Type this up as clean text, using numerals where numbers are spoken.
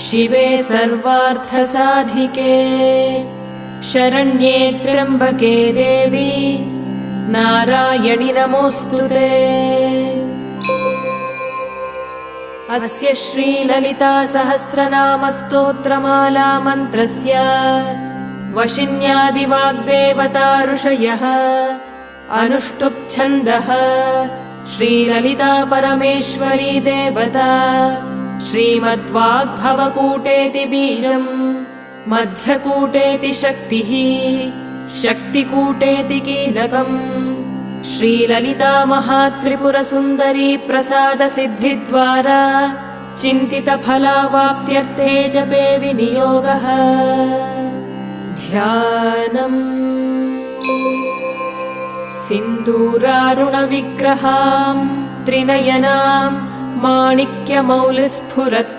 शिवे सर्वार्थसाधिके शरण्ये त्र्यम्बके देवी नारायणि नमोऽस्तुते। अस्य श्रीललिता सहस्रनाम स्तोत्रमाला मन्त्रस्य वशिन्यादिवाग्देवता ऋषयः अनुष्टुप् छन्दः श्रीललिता परमेश्वरी देवता श्रीमद्वाग्भवकूटेति बीजम् मध्यकूटेति शक्तिः शक्तिकूटेति कीलकम् श्रीललिता महात्रिपुरसुन्दरी प्रसादसिद्धिद्वारा चिन्तितफलावाप्त्यर्थे जपे विनियोगः। ध्यानम् सिन्दूरारुणविग्रहां त्रिनयनां माणिक्यमौलिस्फुरत्